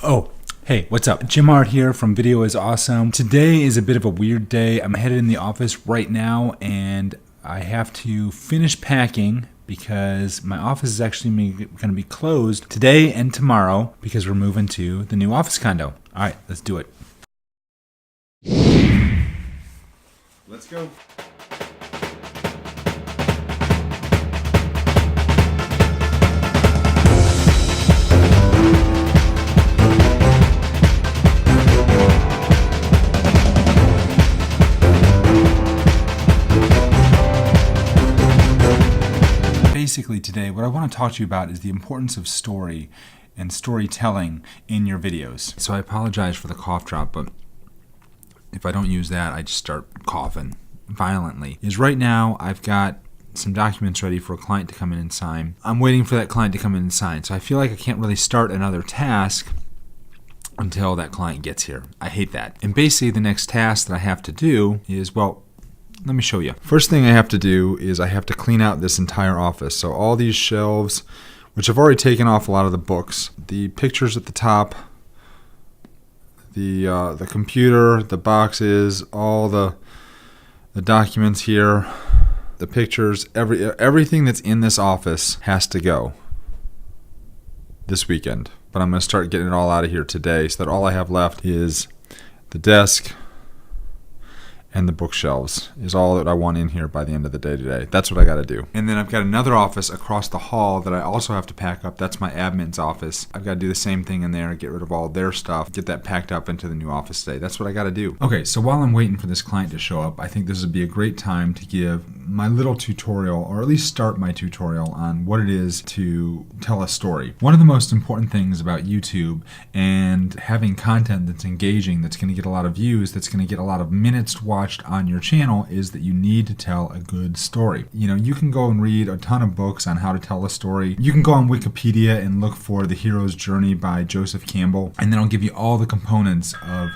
Oh, hey, what's up? Jim Art here from Video is Awesome. Today is a bit of a weird day. I'm headed in the office right now and I have to finish packing because my office is actually going to be closed today and tomorrow because we're moving to the new office condo. All right, let's do it. Let's go. Basically today, what I want to talk to you about is the importance of story and storytelling in your videos. So I apologize for the cough drop, but if I don't use that, I just start coughing violently. Right now, I've got some documents ready for a client to come in and sign. I'm waiting for that client to come in and sign, so I feel like I can't really start another task until that client gets here. I hate that. And basically the next task that I have to do is, well, let me show you. First thing I have to do is I have to clean out this entire office. So all these shelves, which I've already taken off a lot of the books, the pictures at the top, the computer, the boxes, all the documents here, the pictures, everything that's in this office has to go this weekend. But I'm going to start getting it all out of here today so that all I have left is the desk and the bookshelves is all that I want in here by the end of the day today. That's what I got to do. And then I've got another office across the hall that I also have to pack up. That's my admin's office. I've got to do the same thing in there, get rid of all their stuff, get that packed up into the new office today. That's what I got to do. Okay, so while I'm waiting for this client to show up, I think this would be a great time to give my little tutorial, or at least start my tutorial on what it is to tell a story. One of the most important things about YouTube and having content that's engaging, that's going to get a lot of views, that's going to get a lot of minutes watched on your channel is that you need to tell a good story. You know, you can go and read a ton of books on how to tell a story. You can go on Wikipedia and look for The Hero's Journey by Joseph Campbell, and then I'll give you all the components of...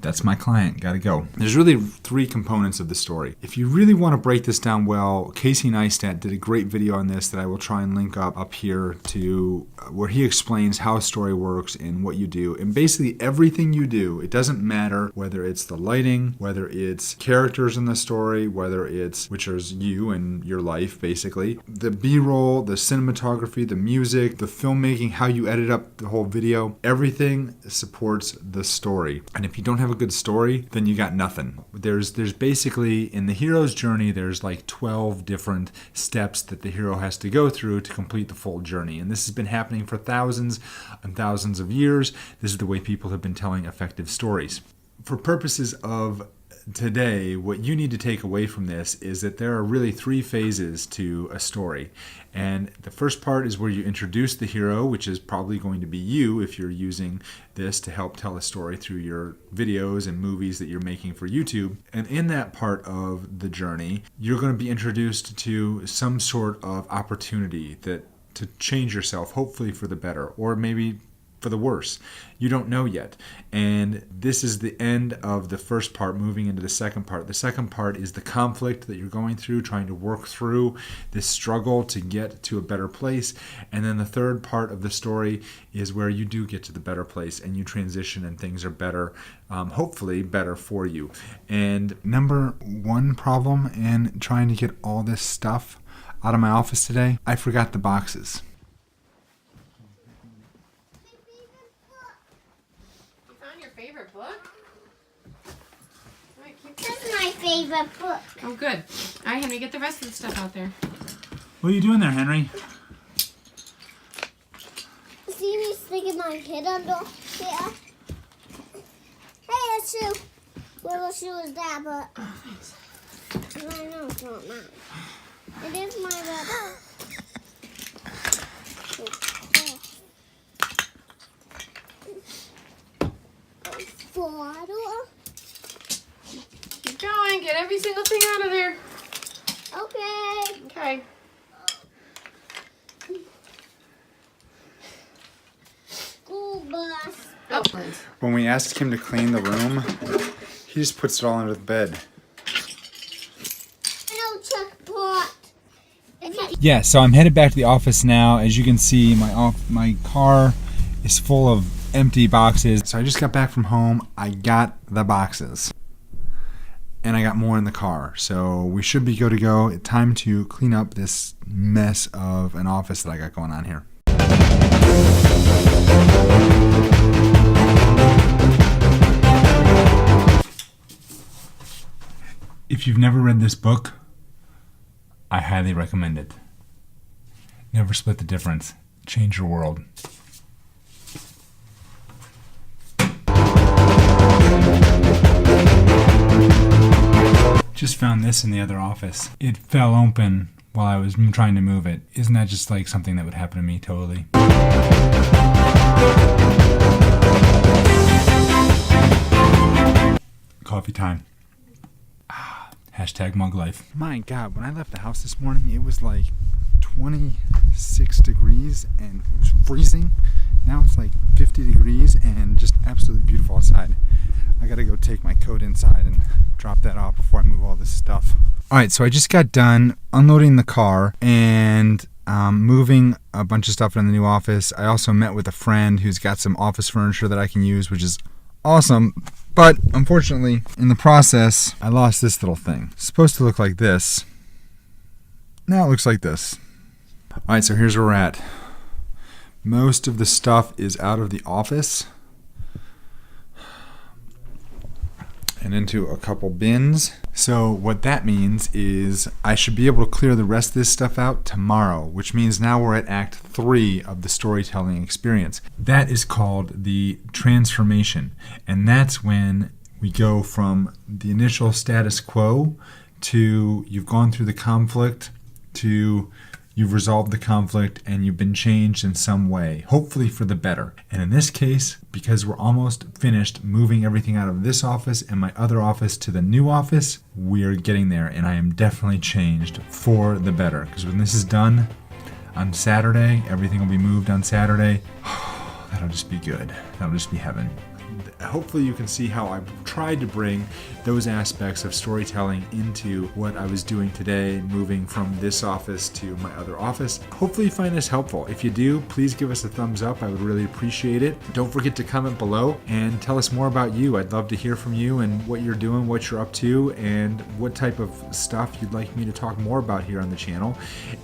That's my client, gotta go. There's really three components of the story. If you really want to break this down well, Casey Neistat did a great video on this that I will try and link up here to where he explains how a story works and what you do. And basically everything you do, it doesn't matter whether it's the lighting, whether it's characters in the story, whether it's, which is you and your life basically, the B-roll, the cinematography, the music, the filmmaking, how you edit up the whole video, everything supports the story. And if you don't have a good story, then you got nothing. There's basically, in the hero's journey, there's like 12 different steps that the hero has to go through to complete the full journey. And this has been happening for thousands and thousands of years. This is the way people have been telling effective stories. For purposes of today, what you need to take away from this is that there are really three phases to a story. And the first part is where you introduce the hero, which is probably going to be you if you're using this to help tell a story through your videos and movies that you're making for YouTube. And in that part of the journey, you're going to be introduced to some sort of opportunity to change yourself, hopefully for the better, or maybe for the worse. You don't know yet. And this is the end of the first part, moving into the second part. The second part is the conflict that you're going through, trying to work through this struggle to get to a better place. And then the third part of the story is where you do get to the better place and you transition and things are better, hopefully better for you. And number one problem in trying to get all this stuff out of my office today, I forgot the boxes. Favorite book? Right, That's my favorite book. Oh, good. All right, Henry, get the rest of the stuff out there. What are you doing there, Henry? See me sticking my head under here? Hey, a shoe. Little shoe is that, but I know it's not mine. It is my brother. Keep going. Get every single thing out of there. Okay. Okay. School bus. Oh. When we ask him to clean the room, he just puts it all under the bed. No checkpoint. Yeah, so I'm headed back to the office now. As you can see, my car is full of empty boxes. So I just got back from home. I got the boxes. And I got more in the car. So we should be good to go. Time to clean up this mess of an office that I got going on here. If you've never read this book, I highly recommend it. Never Split the Difference. Change your world. Just found this in the other office. It fell open while I was trying to move it. Isn't that just like something that would happen to me totally? Coffee time. Hashtag mug life. My God, when I left the house this morning, it was like 26 degrees and it was freezing. Now it's like 50 degrees and just absolutely beautiful outside. I gotta go take my coat inside and drop that off before I move all this stuff. Alright, so I just got done unloading the car and moving a bunch of stuff in the new office. I also met with a friend who's got some office furniture that I can use, which is awesome. But unfortunately, in the process, I lost this little thing. It's supposed to look like this. Now it looks like this. Alright, so here's where we're at. Most of the stuff is out of the office and into a couple bins. So what that means is I should be able to clear the rest of this stuff out tomorrow, which means now we're at Act 3 of the storytelling experience. That is called the transformation, and that's when we go from the initial status quo to you've gone through the conflict to you've resolved the conflict and you've been changed in some way, hopefully for the better. And in this case, because we're almost finished moving everything out of this office and my other office to the new office, we are getting there, and I am definitely changed for the better. Because when this is done on Saturday, everything will be moved on Saturday. That'll just be good. That'll just be heaven. Hopefully you can see how I tried to bring those aspects of storytelling into what I was doing today, moving from this office to my other office. Hopefully you find this helpful. If you do, please give us a thumbs up. I would really appreciate it. Don't forget to comment below and tell us more about you. I'd love to hear from you and what you're doing, what you're up to, and what type of stuff you'd like me to talk more about here on the channel.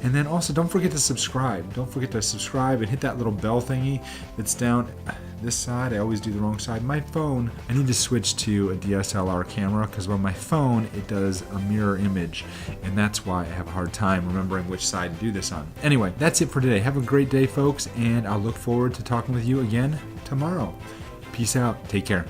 And then also don't forget to subscribe. Don't forget to subscribe and hit that little bell thingy that's down this side. I always do the wrong side. My phone, I need to switch to a DSLR camera because on my phone it does a mirror image, and that's why I have a hard time remembering which side to do this on. Anyway, that's it for today. Have a great day, folks, and I'll look forward to talking with you again tomorrow. Peace out. Take care.